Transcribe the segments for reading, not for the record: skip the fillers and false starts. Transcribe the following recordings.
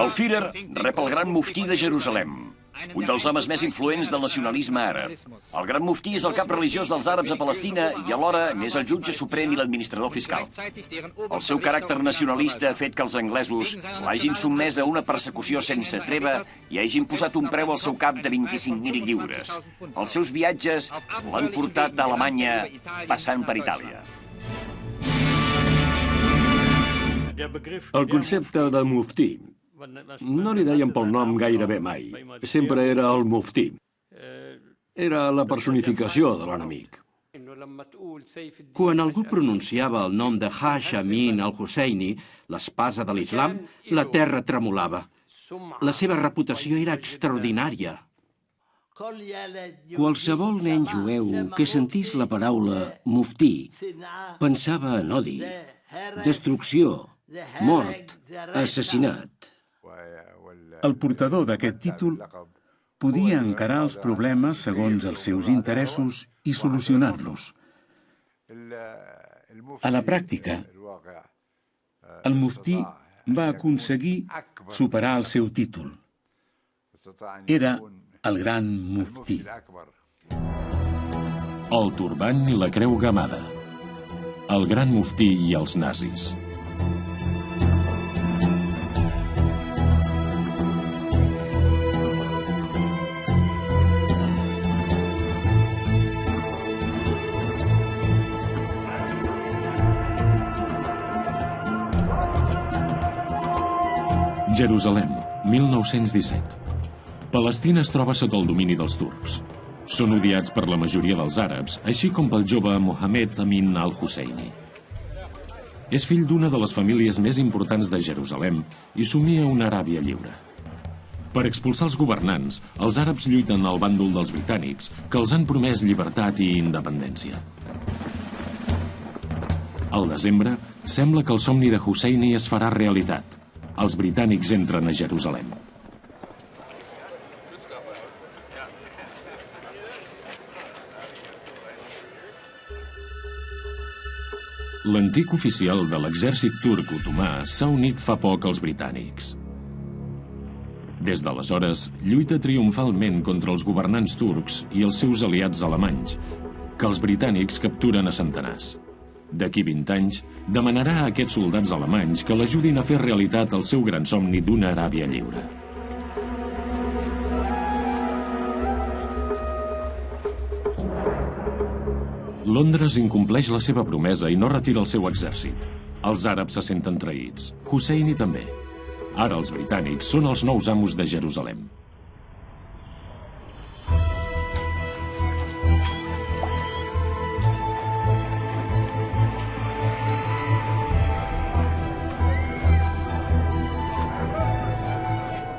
El Führer rep el gran muftí de Jerusalem, un dels homes més influents del nacionalisme àrab. El gran muftí és el cap religiós dels àrabs a Palestina i alhora n'és el jutge suprem i l'administrador fiscal. El seu caràcter nacionalista ha fet que els anglesos l'hagin sotmès a una persecució sense treva i hagin posat un preu al seu cap de 25.000 lliures. Els seus viatges l'han portat a Alemanya passant per Itàlia. El concepte de muftí no li deien pel nom gairebé mai. Sempre era el muftí. Era la personificació de l'enemic. Quan algú pronunciava el nom de Haj Amin al-Husseini, l'espasa de l'islam, la terra tremolava. La seva reputació era extraordinària. Qualsevol nen jueu que sentís la paraula muftí pensava en odi, destrucció, mort, assassinat. El portador d'aquest títol podia encarar els problemes segons els seus interessos i solucionar-los. A la pràctica, el muftí va aconseguir superar el seu títol. Era el gran muftí. El turban i la creu gamada. El gran muftí i els nazis. Jerusalem, 1917. Palestina es troba sota el domini dels turcs. Són odiats per la majoria dels àrabs, així com pel jove Mohammed Amin al-Husseini. És fill d'una de les famílies més importants de Jerusalem i somia una Aràbia lliure. Per expulsar els governants, els àrabs lluiten al bàndol dels britànics, que els han promès llibertat i independència. Al desembre, sembla que el somni de Husseini es farà realitat. Els britànics entren a Jerusalem. L'antic oficial de l'exèrcit turc otomà s'ha unit fa poc als britànics. Des d'aleshores, lluita triomfalment contra els governants turcs i els seus aliats alemanys, que els britànics capturen a centenars. D'aquí 20 anys, demanarà a aquests soldats alemanys que l'ajudin a fer realitat el seu gran somni d'una Aràbia lliure. Londres incompleix la seva promesa i no retira el seu exèrcit. Els àrabs se senten traïts. Husseini també. Ara els britànics són els nous amos de Jerusalem.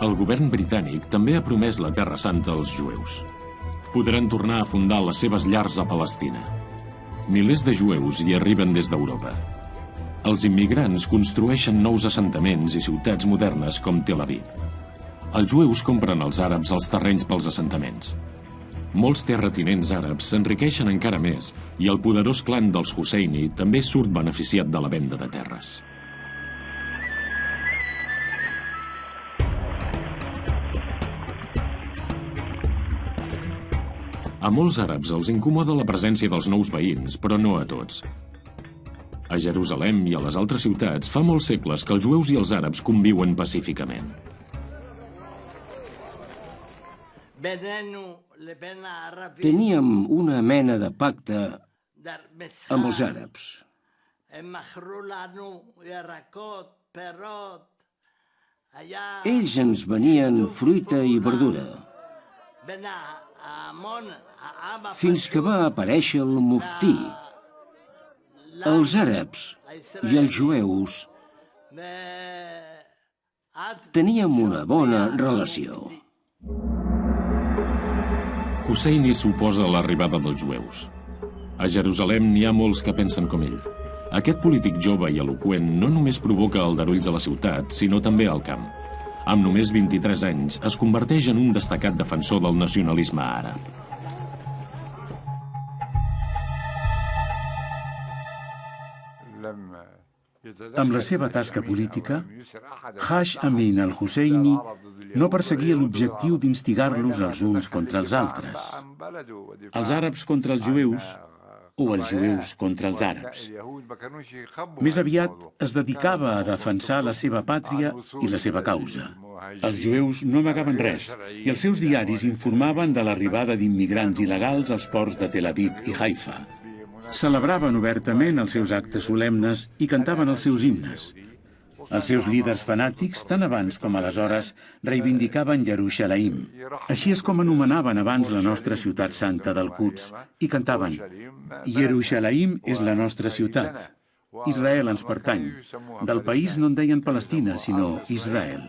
El govern britànic també ha promès la Terra Santa als jueus. Podran tornar a fundar les seves llars a Palestina. Milers de jueus hi arriben des d'Europa. Els immigrants construeixen nous assentaments i ciutats modernes com Tel Aviv. Els jueus compren als àrabs els terrenys pels assentaments. Molts terratinents àrabs s'enriqueixen encara més i el poderós clan dels Husseini també surt beneficiat de la venda de terres. A molts àrabs els incomoda la presència dels nous veïns, però no a tots. A Jerusalem i a les altres ciutats fa molts segles que els jueus i els àrabs conviuen pacíficament. Teníem una mena de pacte amb els àrabs. Ells ens venien fruita i verdura. Fins que va aparèixer el muftí. Els àrabs i els jueus teníem una bona relació. Husseini s'oposa a l'arribada dels jueus. A Jerusalem n'hi ha molts que pensen com ell. Aquest polític jove i eloqüent no només provoca aldarulls a la ciutat, sinó també al camp. Amb només 23 anys, es converteix en un destacat defensor del nacionalisme àrab. amb la seva tasca política, Haj Amin al-Husseini no perseguia l'objectiu d'instigar-los els uns contra els altres, els àrabs contra els jueus o els jueus contra els àrabs. Més aviat es dedicava a defensar la seva pàtria i la seva causa. Els jueus no amagaven res i els seus diaris informaven de l'arribada d'immigrants il·legals als ports de Tel Aviv i Haifa. Celebraven obertament els seus actes solemnes i cantaven els seus himnes. Els seus líders fanàtics, tant abans com aleshores, reivindicaven Jerusalem. Així és com anomenaven abans la nostra ciutat santa del Quds i cantaven: Jerusalem és la nostra ciutat. Israel ens pertany. Del país no en deien Palestina, sinó Israel.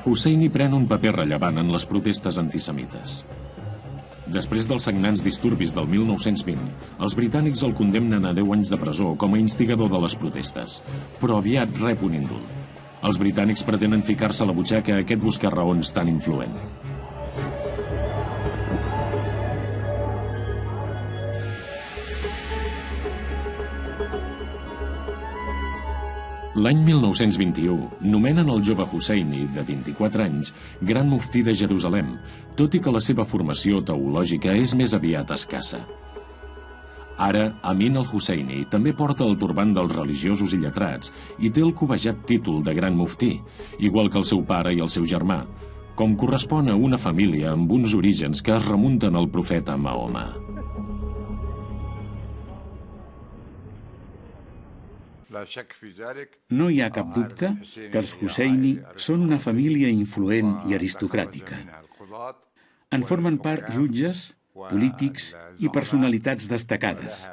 Husseini pren un paper rellevant en les protestes antisemites. Després dels sagnants disturbis del 1920, els britànics el condemnen a 10 anys de presó com a instigador de les protestes, però aviat rep un indult. Els britànics pretenen ficar-se a la butxaca a aquest buscarraons tan influent. L'any 1921 nomenen el jove Husseini, de 24 anys, gran muftí de Jerusalem, tot i que la seva formació teològica és més aviat escassa. Ara, Amin al-Husseini també porta el turbant dels religiosos i lletrats i té el cobejat títol de gran muftí, igual que el seu pare i el seu germà, com correspon a una família amb uns orígens que es remunten al profeta Mahoma. No hi ha cap dubte que els Husseini són una família influent i aristocràtica. En formen part jutges, polítics i personalitats destacades.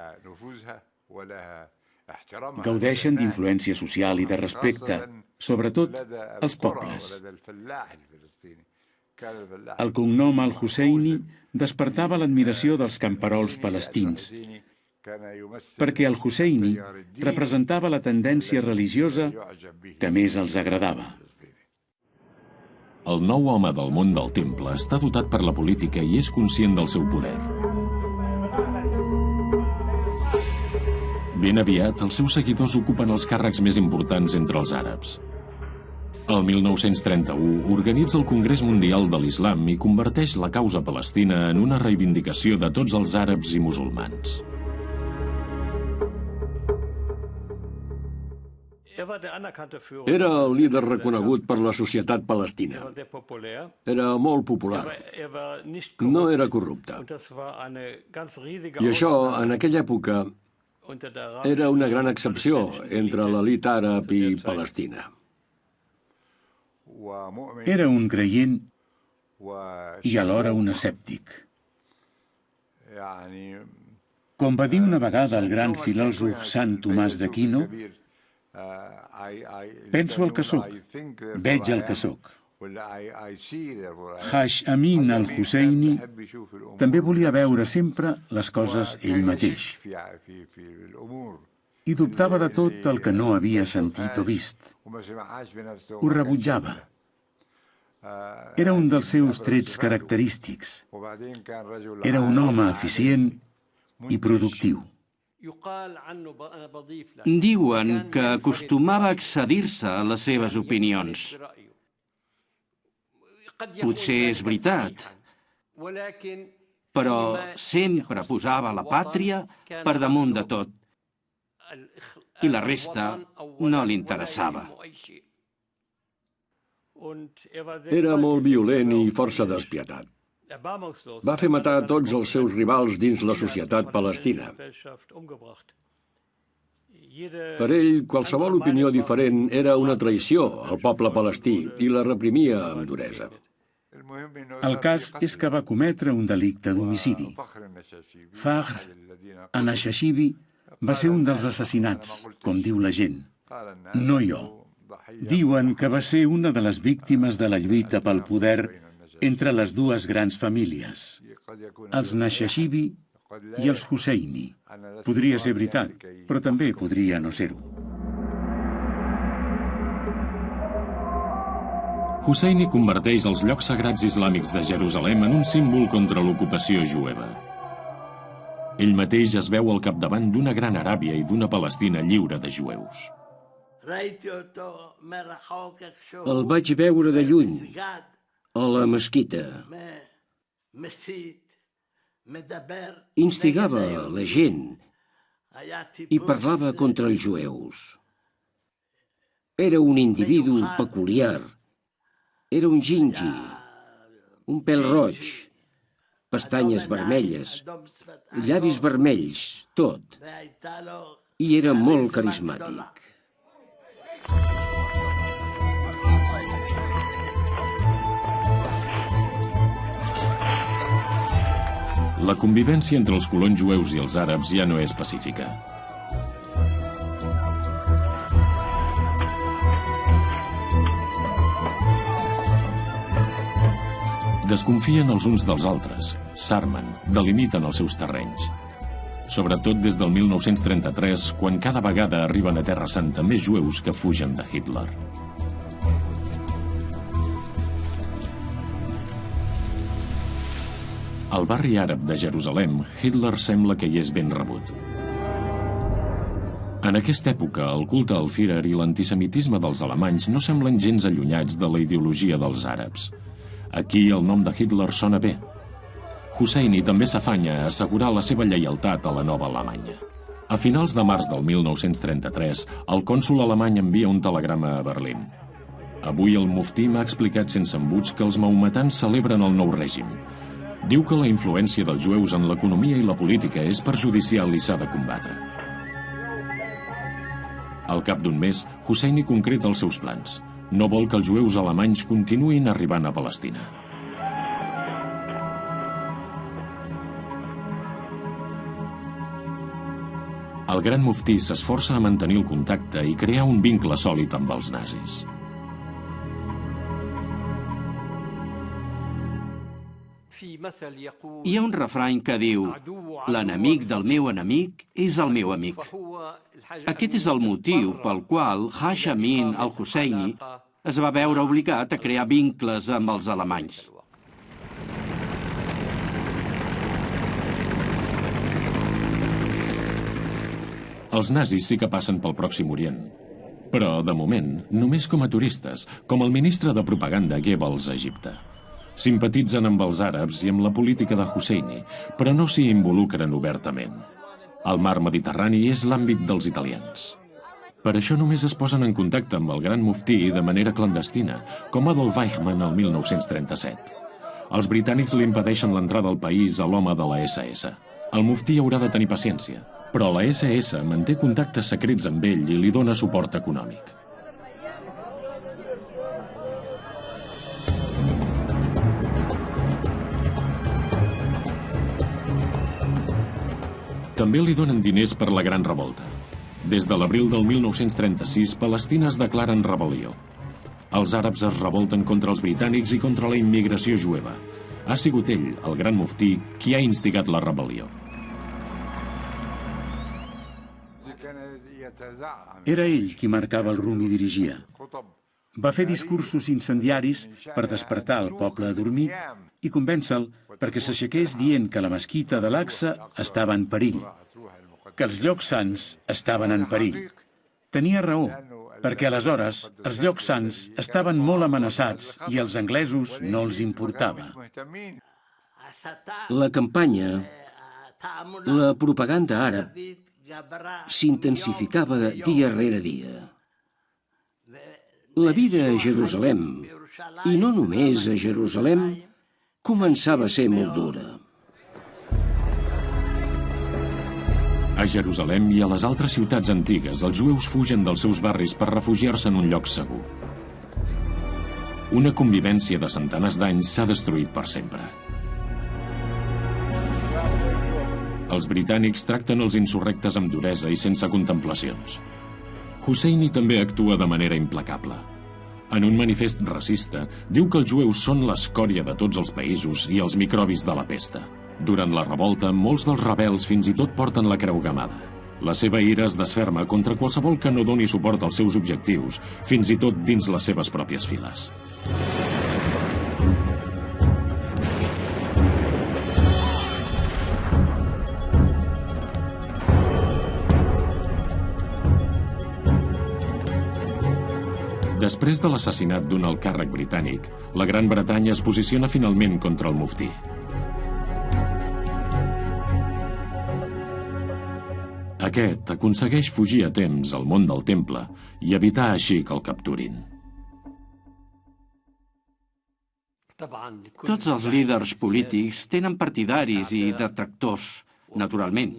Gaudeixen d'influència social i de respecte, sobretot als pobles. El cognom al-Husseini despertava l'admiració dels camperols palestins, perquè el Husseini representava la tendència religiosa que més els agradava. El nou home del món del temple està dotat per la política i és conscient del seu poder. Ben aviat, els seus seguidors ocupen els càrrecs més importants entre els àrabs. El 1931 organitza el Congrés Mundial de l'Islam i converteix la causa palestina en una reivindicació de tots els àrabs i musulmans. Era el líder reconegut per la societat palestina. Era molt popular. No era corrupte. I això, en aquella època, era una gran excepció entre l'elit àrab i Palestina. Era un creient i alhora un escèptic. Com va dir una vegada el gran filòsof Sant Tomàs d'Aquino, penso el que sóc, veig el que sóc. Haj Amin al-Husseini també volia veure sempre les coses ell mateix i dubtava de tot el que no havia sentit o vist. Ho rebutjava. Era un dels seus trets característics. Era un home eficient i productiu. Diuen que acostumava a excedir-se a les seves opinions. Potser és veritat, però sempre posava la pàtria per damunt de tot i la resta no li interessava. Era molt violent i força despietat. Va fer matar tots els seus rivals dins la societat palestina. Per ell, qualsevol opinió diferent era una traïció al poble palestí i la reprimia amb duresa. El cas és que va cometre un delicte d'homicidi. Fakhr an-Nashashibi va ser un dels assassinats, com diu la gent. No jo. Diuen que va ser una de les víctimes de la lluita pel poder entre les dues grans famílies, els Nashashibi i els Husseini. Podria ser veritat, però també podria no ser-ho. Husseini converteix els llocs sagrats islàmics de Jerusalem en un símbol contra l'ocupació jueva. Ell mateix es veu al capdavant d'una gran Aràbia i d'una Palestina lliure de jueus. El vaig veure de lluny, a la mesquita. Instigava la gent i parlava contra els jueus. Era un individu peculiar. Era un gingi, un pèl roig, pestanyes vermelles, llavis vermells, tot. I era molt carismàtic. La convivència entre els colons jueus i els àrabs ja no és pacífica. Desconfien els uns dels altres, s'armen, delimiten els seus terrenys. Sobretot des del 1933, quan cada vegada arriben a Terra Santa més jueus que fugen de Hitler. Al barri àrab de Jerusalem, Hitler sembla que hi és ben rebut. En aquesta època, el culte al Führer i l'antisemitisme dels alemanys no semblen gens allunyats de la ideologia dels àrabs. Aquí el nom de Hitler sona bé. Husseini també s'afanya a assegurar la seva lleialtat a la nova Alemanya. A finals de març del 1933, el cònsol alemany envia un telegrama a Berlín. Avui el muftí m'ha explicat sense embuts que els maometans celebren el nou règim. Diu que la influència dels jueus en l'economia i la política és perjudicial i s'ha de combatre. Al cap d'un mes, Husseini concreta els seus plans. No vol que els jueus alemanys continuïn arribant a Palestina. El gran muftí s'esforça a mantenir el contacte i crear un vincle sòlid amb els nazis. Hi ha un refrany que diu: l'enemic del meu enemic és el meu amic. Aquest és el motiu pel qual Haj Amin al-Husseini es va veure obligat a crear vincles amb els alemanys. Els nazis sí que passen pel Pròxim Orient. Però, de moment, només com a turistes, com el ministre de propaganda Goebbels a Egipte. Simpatitzen amb els àrabs i amb la política de Husseini, però no s'hi involucren obertament. El mar Mediterrani és l'àmbit dels italians. Per això només es posen en contacte amb el gran muftí de manera clandestina, com Adolf Eichmann el 1937. Els britànics li impedeixen l'entrada al país a l'home de la SS. El muftí haurà de tenir paciència, però la SS manté contactes secrets amb ell i li dona suport econòmic. També li donen diners per la Gran Revolta. Des de l'abril del 1936, Palestina es declara en rebel·lió. Els àrabs es revolten contra els britànics i contra la immigració jueva. Ha sigut ell, el gran muftí, qui ha instigat la rebel·lió. Era ell qui marcava el rumb i dirigia. Va fer discursos incendiaris per despertar el poble adormit i convèncer-lo perquè s'aixequés dient que la mesquita de l'Aqsa estava en perill, que els llocs sants estaven en perill. Tenia raó, perquè aleshores els llocs sants estaven molt amenaçats i als anglesos no els importava. La campanya, la propaganda àrab, s'intensificava dia rere dia. La vida a Jerusalem, i no només a Jerusalem, començava a ser molt dura. A Jerusalem i a les altres ciutats antigues, els jueus fugen dels seus barris per refugiar-se en un lloc segur. Una convivència de centenars d'anys s'ha destruït per sempre. Els britànics tracten els insurrectes amb duresa i sense contemplacions. Husseini també actua de manera implacable. En un manifest racista, diu que els jueus són l'escòria de tots els països i els microbis de la pesta. Durant la revolta, molts dels rebels fins i tot porten la creu gamada. La seva ira es desferma contra qualsevol que no doni suport als seus objectius, fins i tot dins les seves pròpies files. Després de l'assassinat d'un alt càrrec britànic, la Gran Bretanya es posiciona finalment contra el muftí. Aquest aconsegueix fugir a temps al món del temple i evitar així que el capturin. Tots els líders polítics tenen partidaris i detractors, naturalment.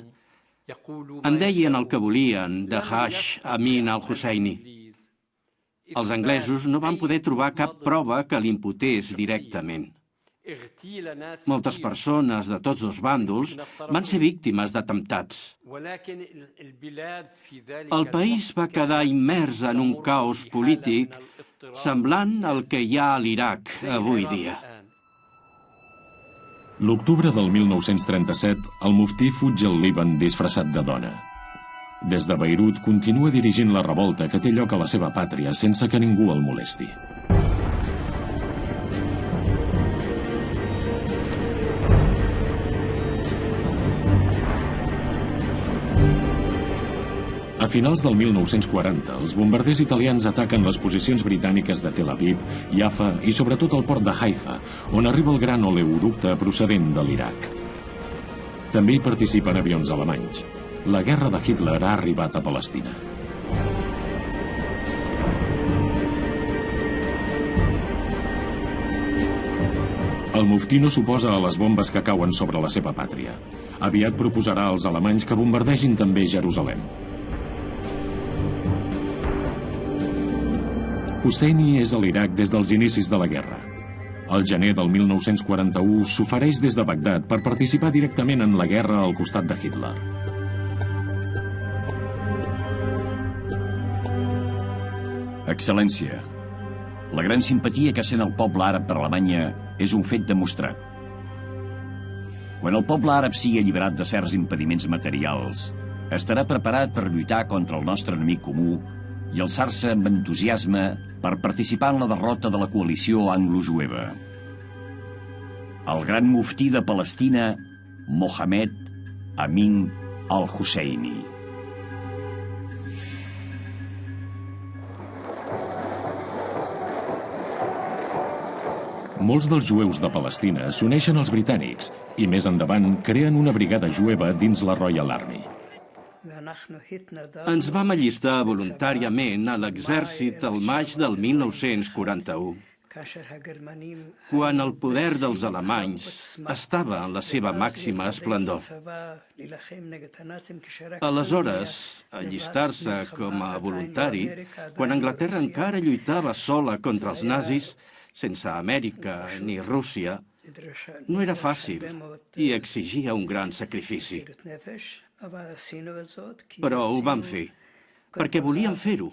En deien el que volien de Haj Amin al-Husseini. Els anglesos no van poder trobar cap prova que l'imputés directament. Moltes persones de tots dos bàndols van ser víctimes d'atemptats. El país va quedar immers en un caos polític semblant al que hi ha a l'Iraq avui dia. L'octubre del 1937, el muftí fuig al Líban disfressat de dona. Des de Beirut continua dirigint la revolta que té lloc a la seva pàtria sense que ningú el molesti. A finals del 1940, els bombarders italians ataquen les posicions britàniques de Tel Aviv, Jaffa i sobretot el port de Haifa, on arriba el gran oleoducte procedent de l'Iraq. També hi participen avions alemanys. La guerra de Hitler ha arribat a Palestina. El muftí no s'oposa a les bombes que cauen sobre la seva pàtria. Aviat proposarà als alemanys que bombardegin també Jerusalem. Husseini és a l'Iraq des dels inicis de la guerra. Al gener del 1941 s'ofereix des de Bagdad per participar directament en la guerra al costat de Hitler. Excel·lència, la gran simpatia que sent el poble àrab per Alemanya és un fet demostrat. Quan el poble àrab sigui alliberat de certs impediments materials, estarà preparat per lluitar contra el nostre enemic comú i alçar-se amb entusiasme per participar en la derrota de la coalició anglo-jueva. El gran muftí de Palestina, Mohammed Amin al-Husseini. Molts dels jueus de Palestina s'uneixen als britànics i més endavant creen una brigada jueva dins la Royal Army. Ens vam allistar voluntàriament a l'exèrcit el maig del 1941, quan el poder dels alemanys estava en la seva màxima esplendor. Aleshores, allistar-se com a voluntari, quan Anglaterra encara lluitava sola contra els nazis, sense Amèrica ni Rússia, no era fàcil i exigia un gran sacrifici. Però ho vam fer, perquè volíem fer-ho,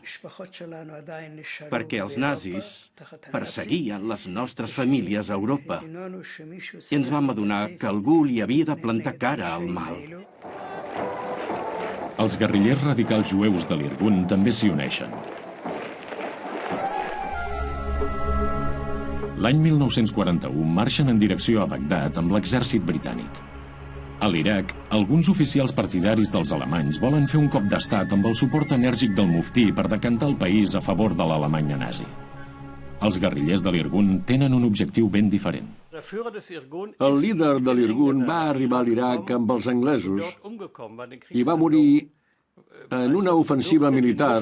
perquè els nazis perseguien les nostres famílies a Europa i ens vam adonar que algú li havia de plantar cara al mal. Els guerrillers radicals jueus de l'Irgun també s'hi uneixen. L'any 1941 marxen en direcció a Bagdad amb l'exèrcit britànic. A l'Iraq, alguns oficials partidaris dels alemanys volen fer un cop d'estat amb el suport enèrgic del muftí per decantar el país a favor de l'Alemanya nazi. Els guerrillers de l'Irgun tenen un objectiu ben diferent. El líder de l'Irgun va arribar a l'Iraq amb els anglesos i va morir en una ofensiva militar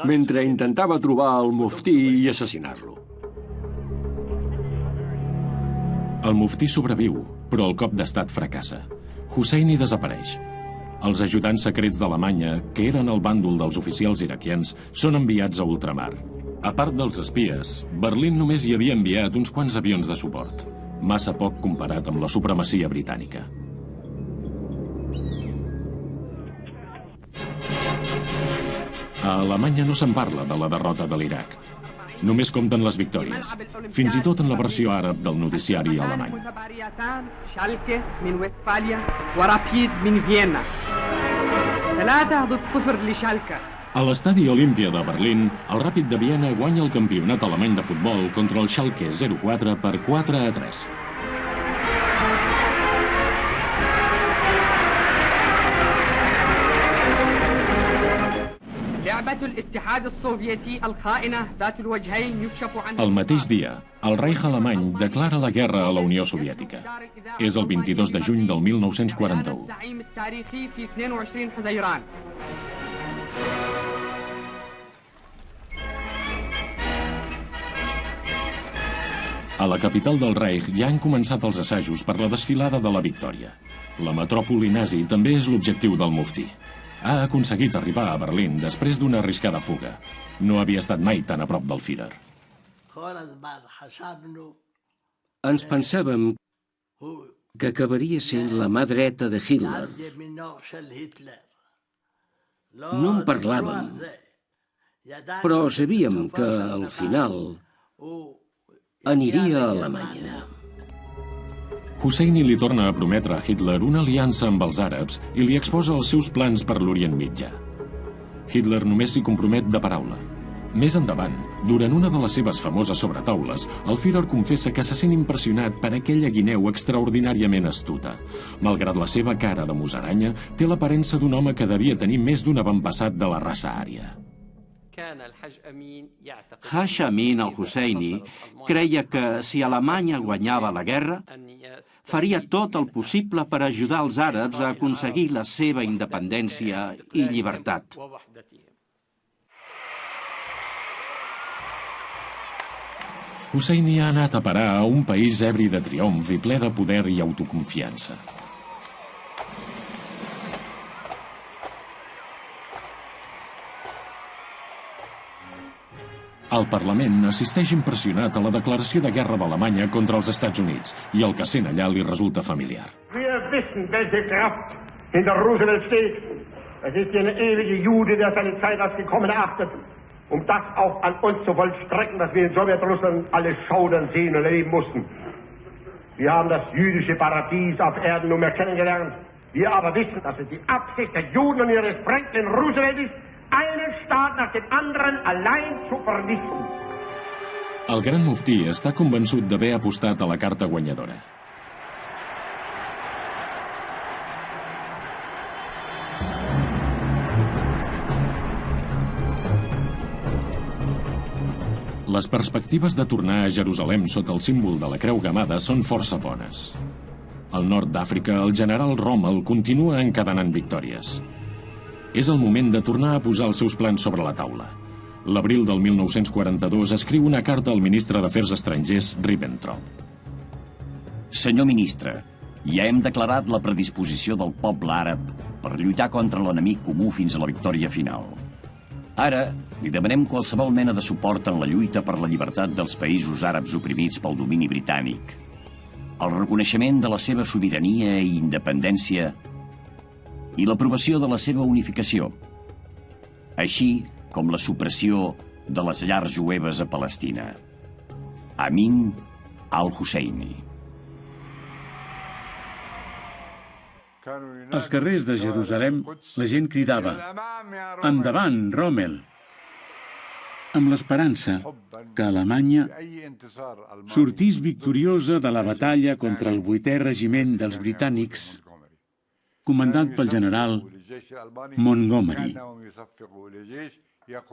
mentre intentava trobar el muftí i assassinar-lo. El muftí sobreviu, però el cop d'estat fracassa. Husseini desapareix. Els ajudants secrets d'Alemanya, que eren el bàndol dels oficials iraquians, són enviats a ultramar. A part dels espies, Berlín només hi havia enviat uns quants avions de suport. Massa poc comparat amb la supremacia britànica. A Alemanya no se'n parla de la derrota de l'Iraq. Només compten les victòries, fins i tot en la versió àrab del noticiari alemany. A l'estadi Olímpia de Berlín, el Ràpid de Viena guanya el campionat alemany de futbol contra el Schalke 04 per 4-3. El mateix dia, el Reich alemany declara la guerra a la Unió Soviètica. És el 22 de juny del 1941. A la capital del Reich ja han començat els assajos per la desfilada de la victòria. La metròpoli nazi també és l'objectiu del muftí. Ha aconseguit arribar a Berlín després d'una arriscada fuga. No havia estat mai tan a prop del Führer. Ens pensàvem que acabaria sent la mà dreta de Hitler. No en parlàvem, però sabíem que, al final, aniria a Alemanya. Husseini li torna a prometre a Hitler una aliança amb els àrabs i li exposa els seus plans per l'Orient Mitjà. Hitler només s'hi compromet de paraula. Més endavant, durant una de les seves famoses sobretaules, el Führer confessa que se sent impressionat per aquella guineu extraordinàriament astuta. Malgrat la seva cara de musaranya, té l'aparença d'un home que devia tenir més d'un avantpassat de la raça ària. Haj Amin al-Husseini creia que si Alemanya guanyava la guerra, faria tot el possible per ajudar els àrabs a aconseguir la seva independència i llibertat. Husseini ha anat a parar a un país ebri de triomf i ple de poder i autoconfiança. El Parlament assisteix impressionat a la declaració de guerra d'Alemanya contra els Estats Units i el que sent allà li resulta familiar. Wir wissen, welche Kraft hinter Roosevelt steht. Es ist eine ewige Jude, der seine Zeit als gekommen erachtet, das auch an uns zu vollstrecken, dass wir in Sowjetrussland alle schaudern sehen und erleben mussten. Wir haben das jüdische Paradies auf Erden nunmehr kennengelernt. Wir aber wissen, dass es die Absicht der Juden und ihres Franklin Roosevelt ist, einen Staat nach dem anderen allein zu vernichten. El gran muftí està convençut d'haver apostat a la carta guanyadora. Les perspectives de tornar a Jerusalem sota el símbol de la Creu Gamada són força bones. Al nord d'Àfrica, el general Rommel continua encadenant victòries. És el moment de tornar a posar els seus plans sobre la taula. L'abril del 1942 escriu una carta al ministre d'Afers Estrangers, Ribbentrop. Senyor ministre, ja hem declarat la predisposició del poble àrab per lluitar contra l'enemic comú fins a la victòria final. Ara, li demanem qualsevol mena de suport en la lluita per la llibertat dels països àrabs oprimits pel domini britànic, el reconeixement de la seva sobirania i independència i l'aprovació de la seva unificació, així com la supressió de les llars jueves a Palestina. Amin al-Husseini. Als carrers de Jerusalem, la gent cridava «Endavant, Rommel!», amb l'esperança que Alemanya sortís victoriosa de la batalla contra el 8è regiment dels britànics, comandat pel general Montgomery.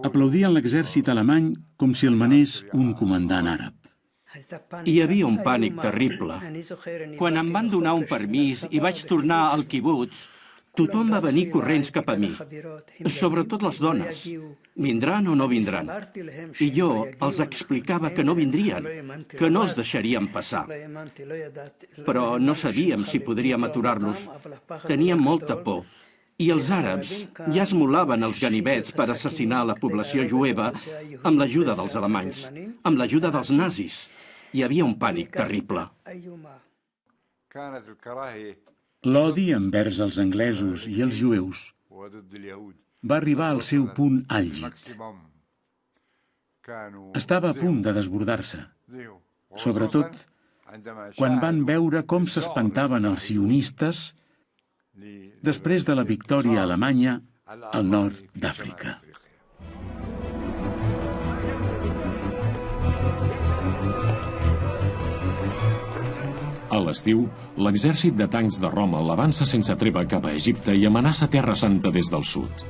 Aplaudien l'exèrcit alemany com si el manés un comandant àrab. Hi havia un pànic terrible. Quan em van donar un permís i vaig tornar al quibuts, tothom va venir corrents cap a mi, sobretot les dones. Vindran o no vindran? I jo els explicava que no vindrien, que no els deixaríem passar. Però no sabíem si podríem aturar-los. Teníem molta por. I els àrabs ja esmolaven els ganivets per assassinar la població jueva amb l'ajuda dels alemanys, amb l'ajuda dels nazis. Hi havia un pànic terrible. L'odi envers els anglesos i els jueus va arribar al seu punt àlgid. Estava a punt de desbordar-se, sobretot quan van veure com s'espantaven els sionistes després de la victòria alemanya al nord d'Àfrica. A l'estiu, l'exèrcit de tancs de Rommel avança sense treva cap a Egipte i amenaça Terra Santa des del sud.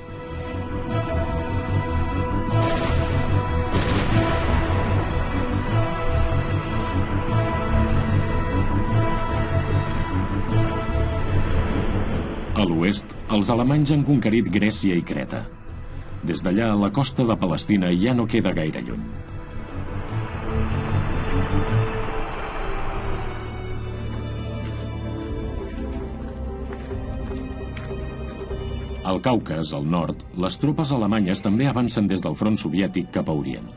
l'oest, els alemanys han conquerit Grècia i Creta. Des d'allà, la costa de Palestina ja no queda gaire lluny. Al Caucas, al nord, les tropes alemanyes també avancen des del front soviètic cap a Orient.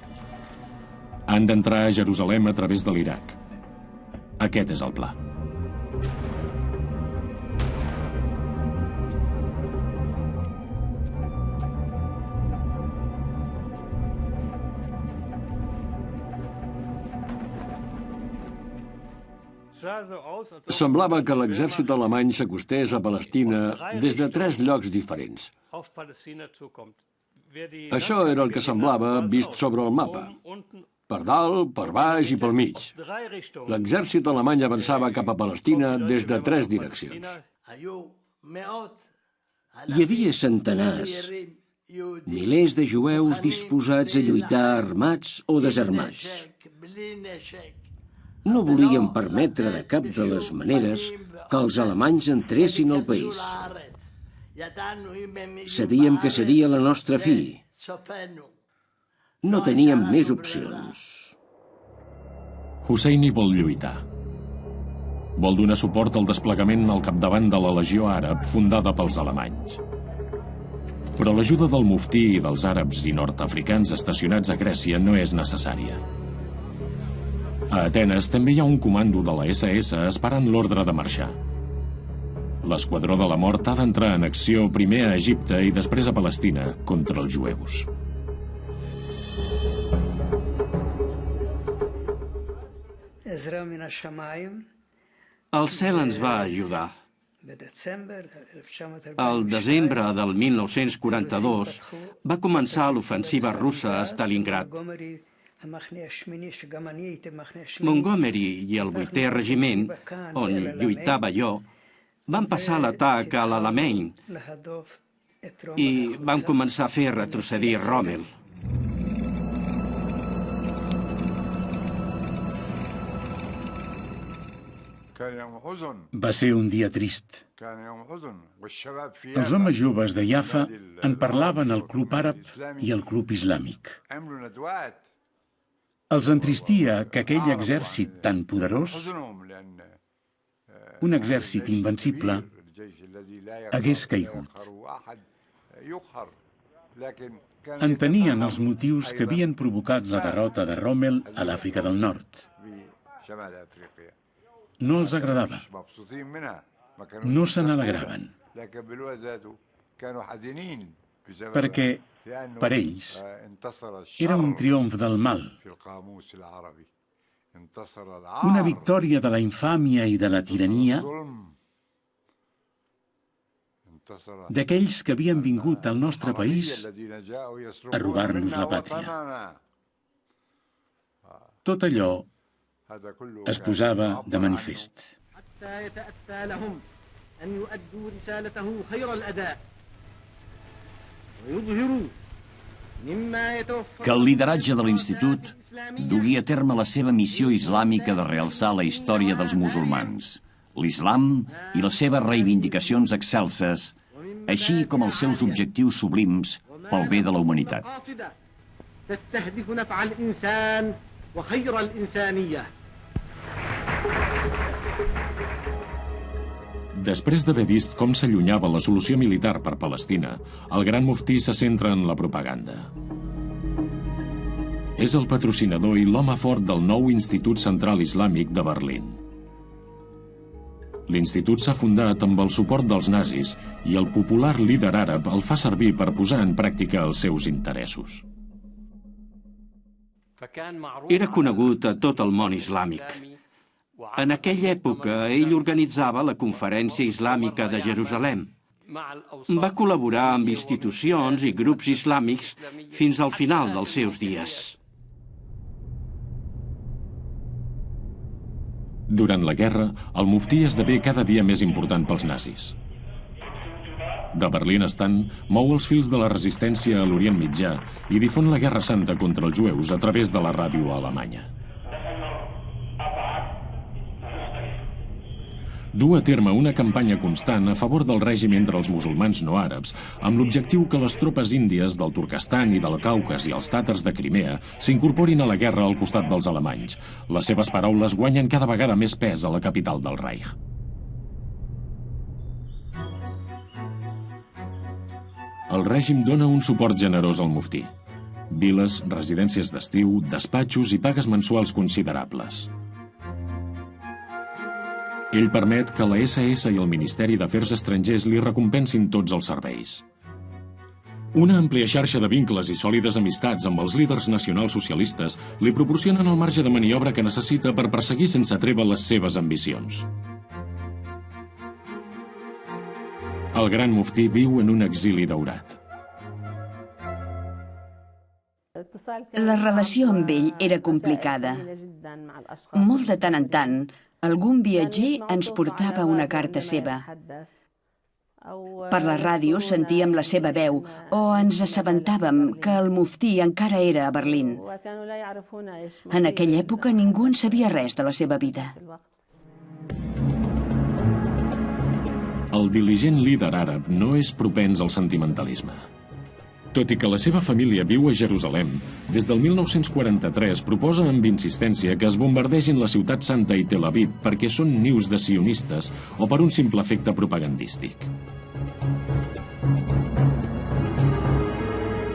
Han d'entrar a Jerusalem a través de l'Iraq. Aquest és el pla. Semblava que l'exèrcit alemany s'acostés a Palestina des de 3 llocs diferents. Això era el que semblava vist sobre el mapa. Per dalt, per baix i pel mig. L'exèrcit alemany avançava cap a Palestina des de 3 direccions. Hi havia centenars, milers de jueus disposats a lluitar armats o desarmats. No volien permetre de cap de les maneres que els alemanys entressin al país. Sabíem que seria la nostra fi. No teníem més opcions. Husseini vol lluitar. Vol donar suport al desplegament al capdavant de la Legió Àrab fundada pels alemanys. Però l'ajuda del muftí i dels àrabs i nord-africans estacionats a Grècia no és necessària. A Atenes també hi ha un comando de la SS esperant l'ordre de marxar. L'esquadró de la mort ha d'entrar en acció primer a Egipte i després a Palestina contra els jueus. El cel ens va ajudar. Al desembre del 1942 va començar l'ofensiva russa a Stalingrad. Montgomery i el 8è regiment, on lluitava jo, van passar l'atac a l'Alamein i van començar a fer retrocedir Rommel. Va ser un dia trist. Els homes joves de Jaffa en parlaven al Club Àrab i al Club Islàmic. Els entristia que aquell exèrcit tan poderós, un exèrcit invencible, hagués caigut. Entenien els motius que havien provocat la derrota de Rommel a l'Àfrica del Nord. No els agradava. No se n'alegraven. Perquè, per ells, era un triomf del mal. Una victòria de la infàmia i de la tirania d'aquells que havien vingut al nostre país a robar-nos la pàtria. Tot allò es posava de manifest. Que el lideratge de l'Institut dugui a terme la seva missió islàmica de realçar la història dels musulmans, l'islam i les seves reivindicacions excelses, així com els seus objectius sublims pel bé de la humanitat. Després d'haver vist com s'allunyava la solució militar per Palestina, el gran muftí se centra en la propaganda. És el patrocinador i l'home fort del nou Institut Central Islàmic de Berlín. L'institut s'ha fundat amb el suport dels nazis i el popular líder àrab el fa servir per posar en pràctica els seus interessos. Era conegut a tot el món islàmic. En aquella època, ell organitzava la Conferència Islàmica de Jerusalem. Va col·laborar amb institucions i grups islàmics fins al final dels seus dies. Durant la guerra, el muftí esdevé cada dia més important pels nazis. De Berlín estant, mou els fils de la resistència a l'Orient Mitjà i difon la Guerra Santa contra els jueus a través de la ràdio alemanya. du a terme una campanya constant a favor del règim entre els musulmans no àrabs, amb l'objectiu que les tropes índies del Turkestan i del Caucas i els tàtars de Crimea s'incorporin a la guerra al costat dels alemanys. Les seves paraules guanyen cada vegada més pes a la capital del Reich. El règim dona un suport generós al muftí. Viles, residències d'estiu, despatxos i pagues mensuals considerables. Ell permet que la SS i el Ministeri d'Afers Estrangers li recompensin tots els serveis. Una àmplia xarxa de vincles i sòlides amistats amb els líders nacionals socialistes li proporcionen el marge de maniobra que necessita per perseguir sense treva les seves ambicions. El gran muftí viu en un exili daurat. La relació amb ell era complicada. Molt de tant en tant, algun viatger ens portava una carta seva. Per la ràdio sentíem la seva veu o ens assabentàvem que el muftí encara era a Berlín. En aquella època ningú en sabia res de la seva vida. El diligent líder àrab no és propens al sentimentalisme. Tot i que la seva família viu a Jerusalem, des del 1943 proposa amb insistència que es bombardegin la ciutat santa i Tel Aviv perquè són nius de sionistes o per un simple efecte propagandístic.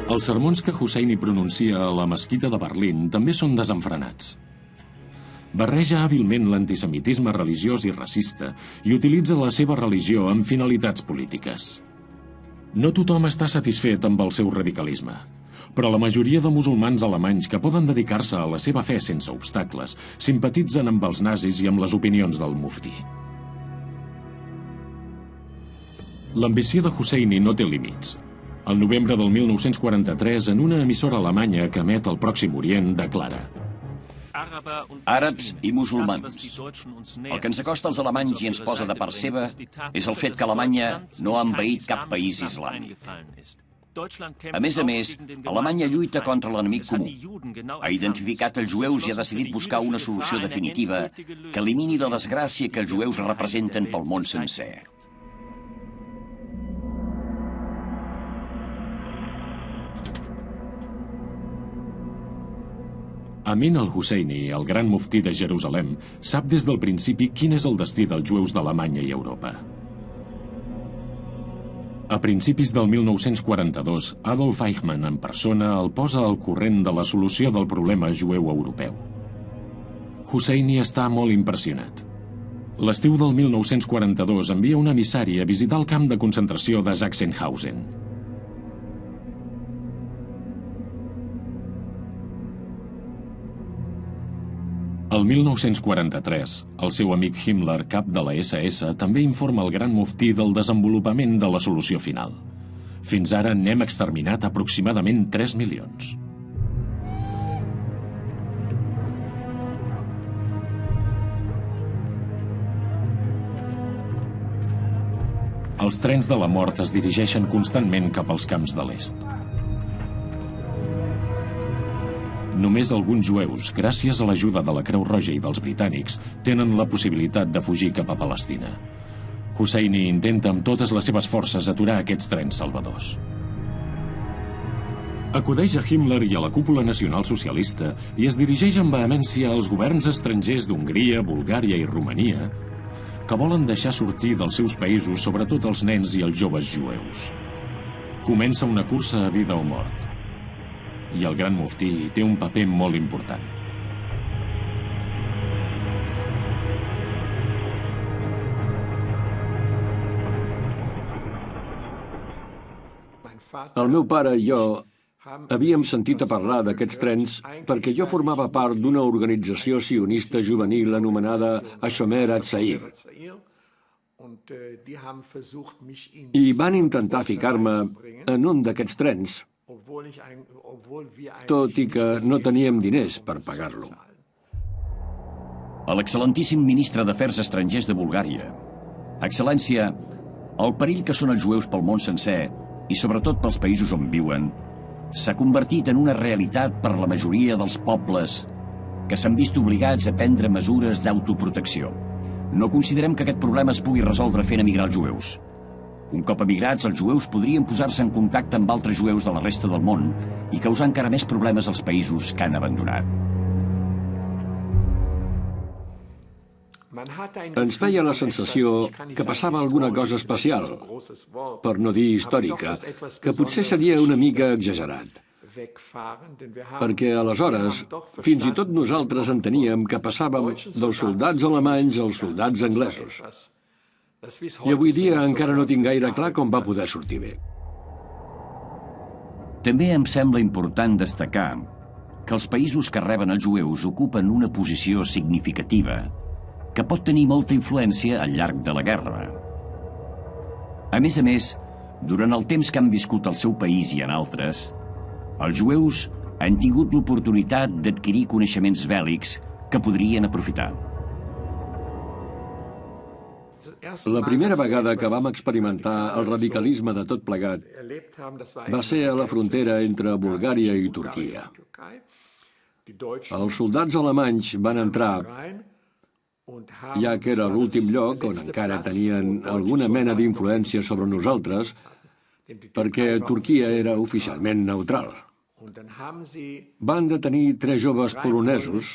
Els sermons que Husseini pronuncia a la mesquita de Berlín també són desenfrenats. Barreja hàbilment l'antisemitisme religiós i racista i utilitza la seva religió amb finalitats polítiques. No tothom està satisfet amb el seu radicalisme, però la majoria de musulmans alemanys que poden dedicar-se a la seva fe sense obstacles simpatitzen amb els nazis i amb les opinions del muftí. L'ambició de Husseini no té límits. Al novembre del 1943, en una emissora alemanya que emet al Pròxim Orient, declara: Àrabs i musulmans. El que ens acosta als alemanys i ens posa de part seva és el fet que Alemanya no ha envaït cap país islàmic. A més, Alemanya lluita contra l'enemic comú. Ha identificat els jueus i ha decidit buscar una solució definitiva que elimini la desgràcia que els jueus representen pel món sencer. Amin al-Husseini, el gran muftí de Jerusalem, sap des del principi quin és el destí dels jueus d'Alemanya i Europa. A principis del 1942, Adolf Eichmann en persona el posa al corrent de la solució del problema jueu europeu. Husseini està molt impressionat. L'estiu del 1942 envia un emissari a visitar el camp de concentració de Sachsenhausen. El 1943, el seu amic Himmler, cap de la SS, també informa el gran muftí del desenvolupament de la solució final. Fins ara n'hem exterminat aproximadament 3 milions. Els trens de la mort es dirigeixen constantment cap als camps de l'est. Només alguns jueus, gràcies a l'ajuda de la Creu Roja i dels britànics, tenen la possibilitat de fugir cap a Palestina. Husseini intenta amb totes les seves forces aturar aquests trens salvadors. Acudeix a Himmler i a la cúpula nacional socialista i es dirigeix amb vehemència als governs estrangers d'Hongria, Bulgària i Romania que volen deixar sortir dels seus països sobretot els nens i els joves jueus. Comença una cursa a vida o mort. I el gran muftí té un paper molt important. El meu pare i jo havíem sentit a parlar d'aquests trens perquè jo formava part d'una organització sionista juvenil anomenada Hashomer Hatzair. I van intentar ficar-me en un d'aquests trens, tot i que no teníem diners per pagar-lo. A l'excel·lentíssim ministre d'Afers Estrangers de Bulgària. Excel·lència, el perill que són els jueus pel món sencer, i sobretot pels països on viuen, s'ha convertit en una realitat per a la majoria dels pobles que s'han vist obligats a prendre mesures d'autoprotecció. No considerem que aquest problema es pugui resoldre fent emigrar els jueus. Un cop emigrats, els jueus podrien posar-se en contacte amb altres jueus de la resta del món i causar encara més problemes als països que han abandonat. Ens feia la sensació que passava alguna cosa especial, per no dir històrica, que potser seria una mica exagerat. Perquè aleshores, fins i tot nosaltres enteníem que passàvem dels soldats alemanys als soldats anglesos. I avui dia encara no tinc gaire clar com va poder sortir bé. També em sembla important destacar que els països que reben els jueus ocupen una posició significativa que pot tenir molta influència al llarg de la guerra. A més, durant el temps que han viscut al seu país i en altres, els jueus han tingut l'oportunitat d'adquirir coneixements bèl·lics que podrien aprofitar. La primera vegada que vam experimentar el radicalisme de tot plegat va ser a la frontera entre Bulgària i Turquia. Els soldats alemanys van entrar, ja que era l'últim lloc on encara tenien alguna mena d'influència sobre nosaltres, perquè Turquia era oficialment neutral. Van detenir 3 joves polonesos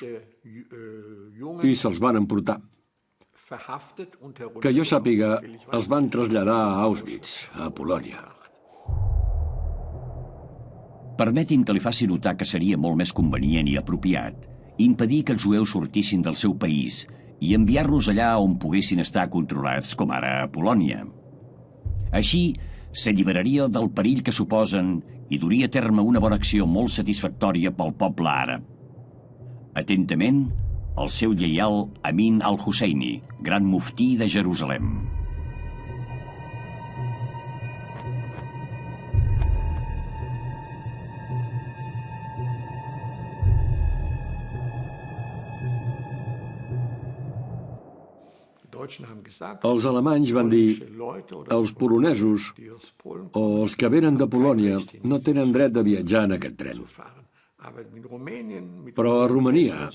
i se'ls van emportar. Que jo sàpiga, els van traslladar a Auschwitz, a Polònia. Permeti'm que li faci notar que seria molt més convenient i apropiat impedir que els jueus sortissin del seu país i enviar-los allà on poguessin estar controlats, com ara a Polònia. Així, s'alliberaria del perill que suposen i duria a terme una bona acció molt satisfactòria pel poble àrab. Atentament, el seu lleial Amin al-Husseini, gran muftí de Jerusalem. Els alemanys van dir els polonesos o els que venen de Polònia no tenen dret de viatjar en aquest tren. Però a Romania,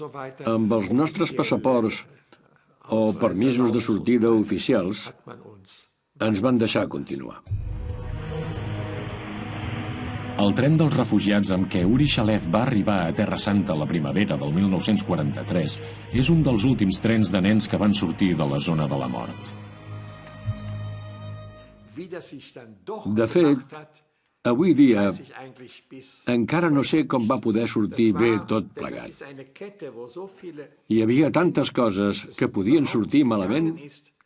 amb els nostres passaports o permisos de sortida oficials, ens van deixar continuar. El tren dels refugiats amb què Uri Shalev va arribar a Terra Santa la primavera del 1943 és un dels últims trens de nens que van sortir de la zona de la mort. De fet, avui dia encara no sé com va poder sortir bé tot plegat. Hi havia tantes coses que podien sortir malament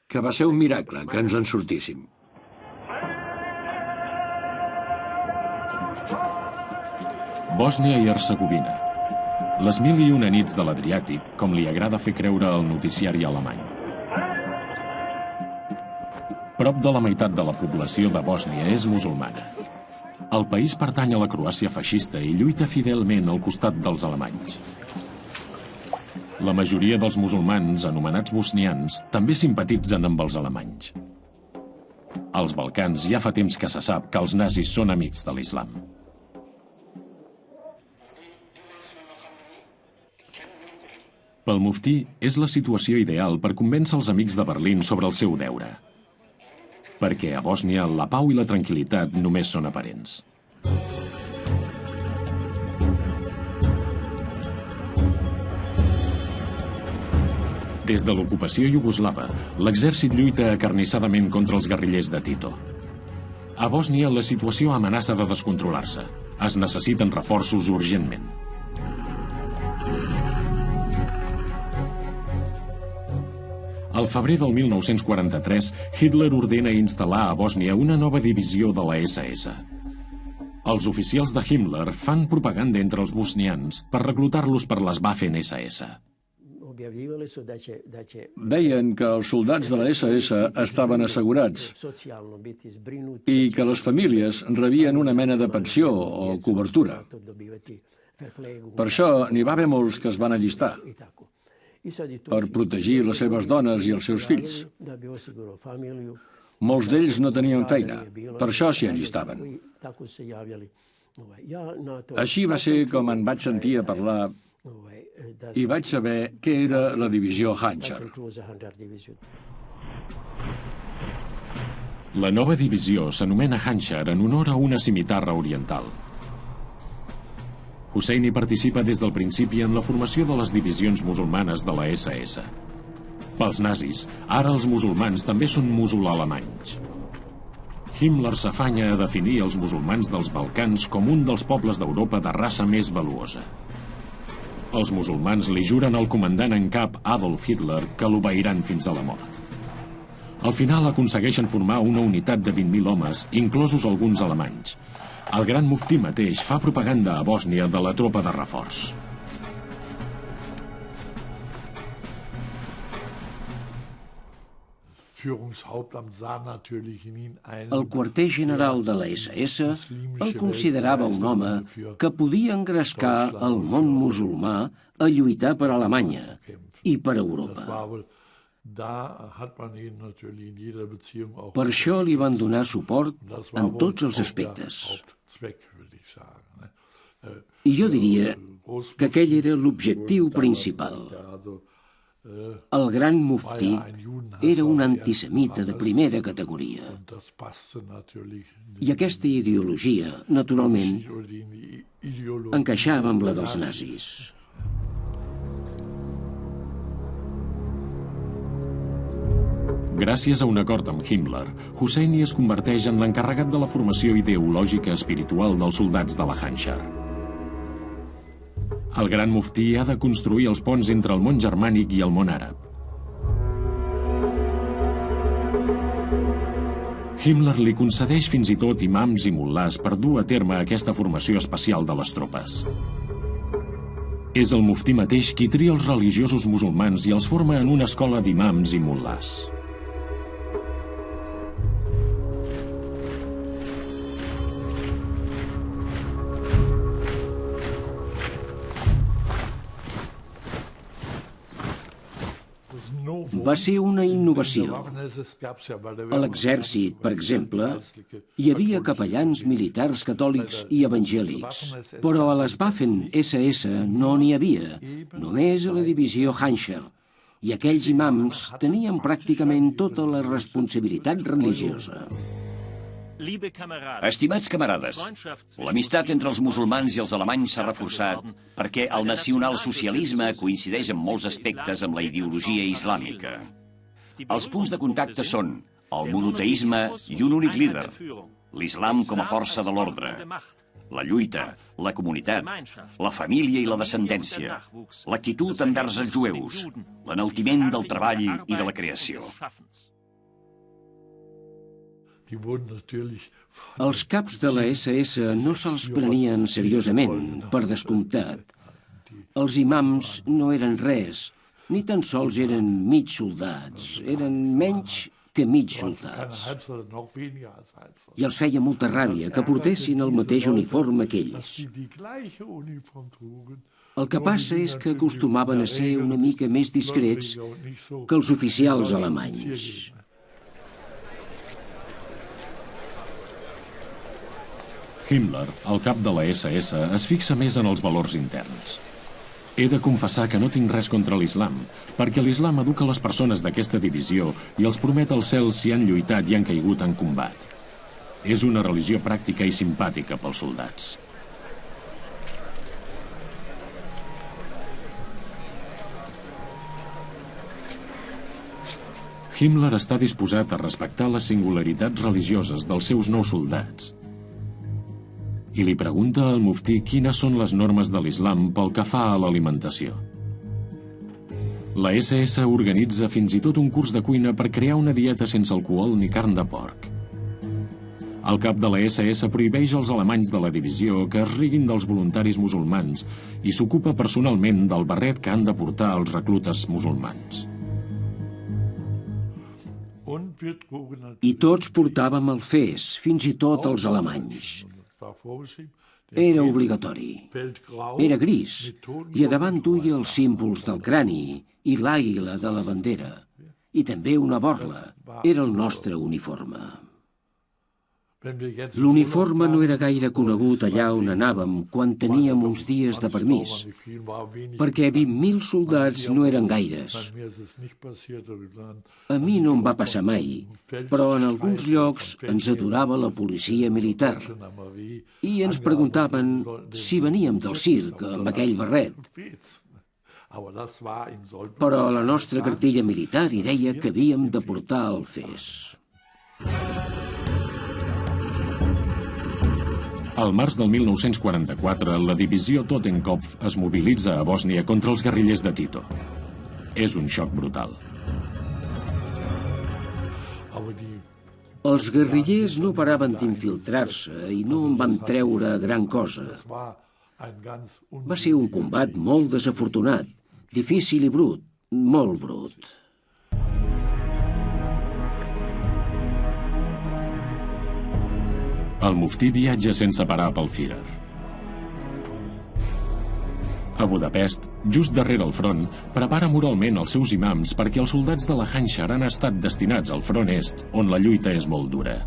que va ser un miracle que ens en sortíssim. Bòsnia i Hercegovina. Les 1001 nits de l'Adriàtic, com li agrada fer creure al noticiari alemany. Prop de la meitat de la població de Bòsnia és musulmana. El país pertany a la Croàcia feixista i lluita fidelment al costat dels alemanys. La majoria dels musulmans, anomenats bosnians, també simpatitzen amb els alemanys. Als Balcans ja fa temps que se sap que els nazis són amics de l'islam. Pel muftí, és la situació ideal per convèncer els amics de Berlín sobre el seu deure. Perquè a Bòsnia la pau i la tranquil·litat només són aparents. Des de l'ocupació iugoslava, l'exèrcit lluita acarnissadament contra els guerrillers de Tito. A Bòsnia la situació amenaça de descontrolar-se. Es necessiten reforços urgentment. Al febrer del 1943, Hitler ordena instal·lar a Bòsnia una nova divisió de la SS. Els oficials de Himmler fan propaganda entre els bosnians per reclutar-los per les Waffen-SS. Deien que els soldats de la SS estaven assegurats i que les famílies rebien una mena de pensió o cobertura. Per això n'hi va haver molts que es van allistar per protegir les seves dones i els seus fills. Molts d'ells no tenien feina, per això s'hi allistaven. Així va ser com en vaig sentir a parlar I vaig saber què era la divisió Hancher. La nova divisió s'anomena Hancher en honor a una cimitarra oriental. Husseini participa des del principi en la formació de les divisions musulmanes de la SS. Pels nazis, ara els musulmans també són musulalemanys. Himmler s'afanya a definir els musulmans dels Balcans com un dels pobles d'Europa de raça més valuosa. Els musulmans li juren al comandant en cap Adolf Hitler que l'obeiran fins a la mort. Al final aconsegueixen formar una unitat de 20.000 homes, inclosos alguns alemanys. El gran muftí mateix fa propaganda a Bòsnia de la tropa de reforç. El quarter general de la SS el considerava un home que podia engrescar el món musulmà a lluitar per Alemanya i per Europa. Per això li van donar suport en tots els aspectes. I jo diria que aquell era l'objectiu principal. El gran muftí era un antisemita de primera categoria. I aquesta ideologia, naturalment, encaixava amb la dels nazis. Gràcies a un acord amb Himmler, Husseini es converteix en l'encarregat de la formació ideològica espiritual dels soldats de la Hancher. El gran muftí ha de construir els ponts entre el món germànic i el món àrab. Himmler li concedeix fins i tot imams i mullahs per dur a terme aquesta formació especial de les tropes. És el muftí mateix qui tria els religiosos musulmans i els forma en una escola d'imams i mullahs. Va ser una innovació. A l'exèrcit, per exemple, hi havia capellans militars catòlics i evangèlics, però a les Waffen-SS no n'hi havia, només a la divisió Hancher, i aquells imams tenien pràcticament tota la responsabilitat religiosa. Estimats camarades, l'amistat entre els musulmans i els alemanys s'ha reforçat perquè el nacionalsocialisme coincideix en molts aspectes amb la ideologia islàmica. Els punts de contacte són el monoteisme i un únic líder, l'islam com a força de l'ordre, la lluita, la comunitat, la família i la descendència, l'actitud envers els jueus, l'enaltiment del treball i de la creació. Els caps de la SS no se'ls prenien seriosament, per descomptat. Els imams no eren res, ni tan sols eren mig soldats, eren menys que mig soldats. I els feia molta ràbia que portessin el mateix uniforme que ells. El que passa és que acostumaven a ser una mica més discrets que els oficials alemanys. Himmler, el cap de la SS, es fixa més en els valors interns. He de confessar que no tinc res contra l'islam, perquè l'islam educa les persones d'aquesta divisió i els promet el cel si han lluitat i han caigut en combat. És una religió pràctica i simpàtica pels soldats. Himmler està disposat a respectar les singularitats religioses dels seus nous soldats i li pregunta al muftí quines són les normes de l'islam pel que fa a l'alimentació. La SS organitza fins i tot un curs de cuina per crear una dieta sense alcohol ni carn de porc. El cap de la SS prohibeix als alemanys de la divisió que es riguin dels voluntaris musulmans i s'ocupa personalment del barret que han de portar els reclutes musulmans. I tots portàvem el fes, fins i tot els alemanys. Era obligatori. Era gris, i a davant duia els símbols del crani i l'àguila de la bandera. I també una borla. Era el nostre uniforme. L'uniforme no era gaire conegut allà on anàvem quan teníem uns dies de permís, perquè 20.000 soldats no eren gaires. A mi no em va passar mai, però en alguns llocs ens aturava la policia militar i ens preguntaven si veníem del circ amb aquell barret. Però la nostra cartella militar hi deia que havíem de portar el fes. Al març del 1944, la divisió Totenkopf es mobilitza a Bòsnia contra els guerrillers de Tito. És un xoc brutal. Els guerrillers no paraven d'infiltrar-se i no en van treure gran cosa. Va ser un combat molt desafortunat, difícil i brut, molt brut. El muftí viatja sense parar pel Führer. A Budapest, just darrere el front, prepara moralment els seus imams perquè els soldats de la Hanshar han estat destinats al front est, on la lluita és molt dura.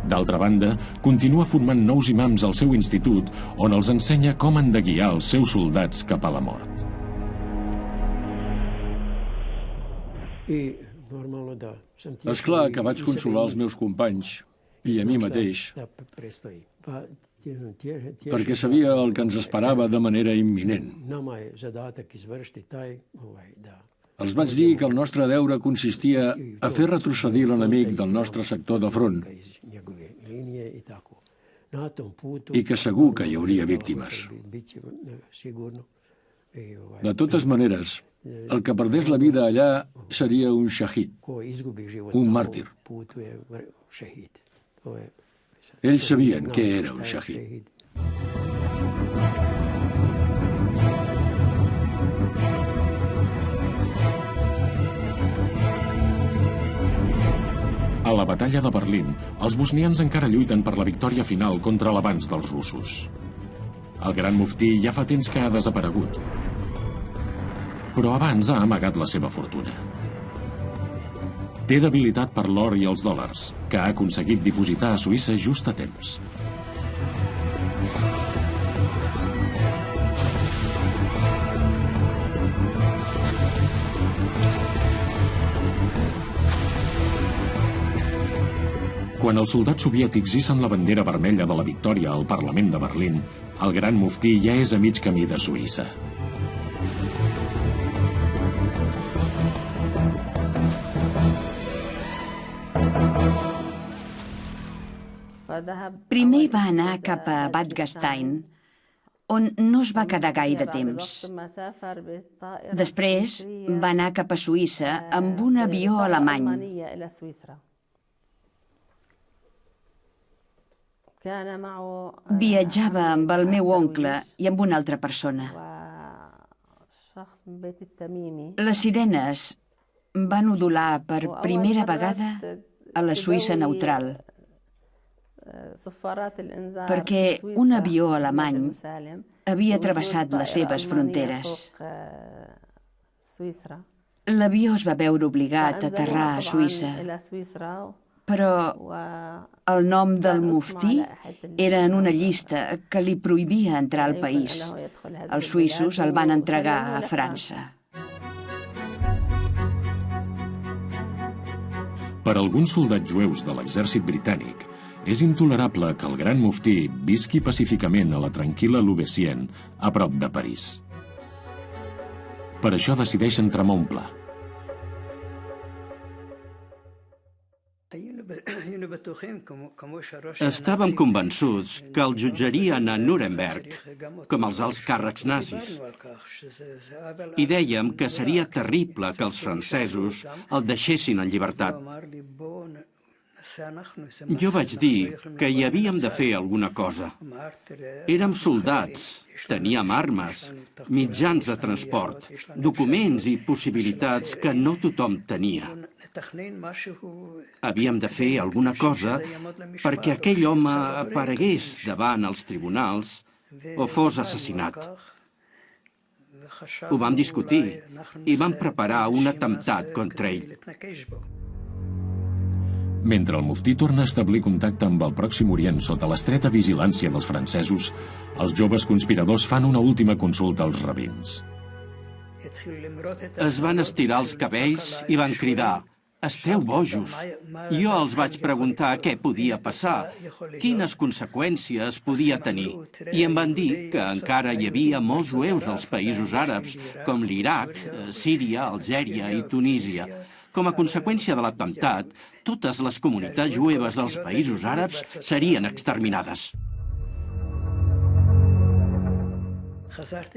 D'altra banda, continua formant nous imams al seu institut, on els ensenya com han de guiar els seus soldats cap a la mort. És clar que vaig consolar els meus companys i a mi mateix, perquè sabia el que ens esperava de manera imminent. Els vaig dir que el nostre deure consistia a fer retrocedir l'enemic del nostre sector de front i que segur que hi hauria víctimes. De totes maneres, el que perdés la vida allà seria un shahid, un màrtir. Ells sabien què era un shahid. A la batalla de Berlín, els bosnians encara lluiten per la victòria final contra l'avanç dels russos. El gran muftí ja fa temps que ha desaparegut, però abans ha amagat la seva fortuna. Té debilitat per l'or i els dòlars, que ha aconseguit dipositar a Suïssa just a temps. Quan els soldats soviètics hissen la bandera vermella de la victòria al Parlament de Berlín, el gran muftí ja és a mig camí de Suïssa. Primer va anar cap a Bad Gastein, on no es va quedar gaire temps. Després va anar cap a Suïssa amb un avió alemany. Viatjava amb el meu oncle i amb una altra persona. Les sirenes van udolar per primera vegada a la Suïssa neutral, perquè un avió alemany havia travessat les seves fronteres. L'avió es va veure obligat a aterrar a Suïssa, però el nom del muftí era en una llista que li prohibia entrar al país. Els suïssos el van entregar a França. Per alguns soldats jueus de l'exèrcit britànic, és intolerable que el gran muftí visqui pacíficament a la tranquil·la Louveciennes, a prop de París. Per això decideixen tramar un pla. Estàvem convençuts que el jutjarien a Nuremberg, com els alts càrrecs nazis. I dèiem que seria terrible que els francesos el deixessin en llibertat. Jo vaig dir que hi havíem de fer alguna cosa. Érem soldats, teníem armes, mitjans de transport, documents i possibilitats que no tothom tenia. Havíem de fer alguna cosa perquè aquell home aparegués davant els tribunals o fos assassinat. Ho vam discutir i vam preparar un atemptat contra ell. Mentre el muftí torna a establir contacte amb el Pròxim Orient sota l'estreta vigilància dels francesos, els joves conspiradors fan una última consulta als rabins. Es van estirar els cabells i van cridar: «Esteu bojos!» Jo els vaig preguntar què podia passar, quines conseqüències podia tenir, i em van dir que encara hi havia molts jueus als països àrabs, com l'Iraq, Síria, Algèria i Tunísia. Com a conseqüència de l'atemptat, totes les comunitats jueves dels països àrabs serien exterminades.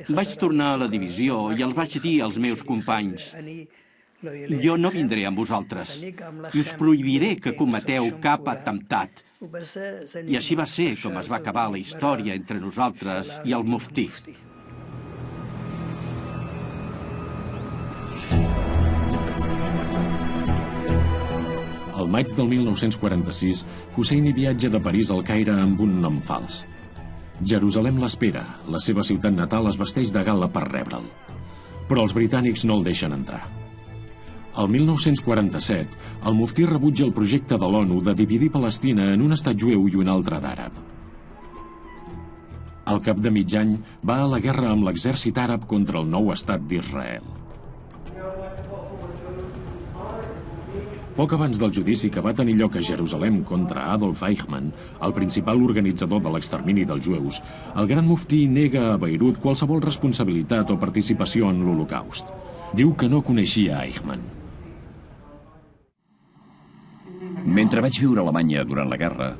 Vaig tornar a la divisió i els vaig dir als meus companys: «Jo no vindré amb vosaltres i us prohibiré que cometeu cap atemptat». I així va ser com es va acabar la història entre nosaltres i el muftí. Al maig del 1946, Husseini viatja de París al Caire amb un nom fals. Jerusalem l'espera, la seva ciutat natal es vesteix de gala per rebre'l. Però els britànics no el deixen entrar. El 1947, el muftí rebutja el projecte de l'ONU de dividir Palestina en un estat jueu i un altre d'àrab. Al cap de mig any, va a la guerra amb l'exèrcit àrab contra el nou estat d'Israel. Poc abans del judici que va tenir lloc a Jerusalem contra Adolf Eichmann, el principal organitzador de l'extermini dels jueus, el gran muftí nega a Beirut qualsevol responsabilitat o participació en l'Holocaust. Diu que no coneixia Eichmann. Mentre vaig viure a Alemanya durant la guerra,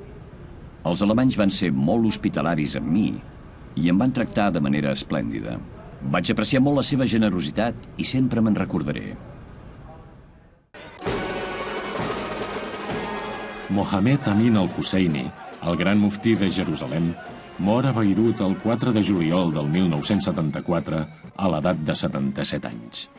els alemanys van ser molt hospitalaris amb mi i em van tractar de manera esplèndida. Vaig apreciar molt la seva generositat i sempre me'n recordaré. Mohamed Amin al-Husseini, el gran muftí de Jerusalem, mor a Beirut el 4 de juliol del 1974 a l'edat de 77 anys.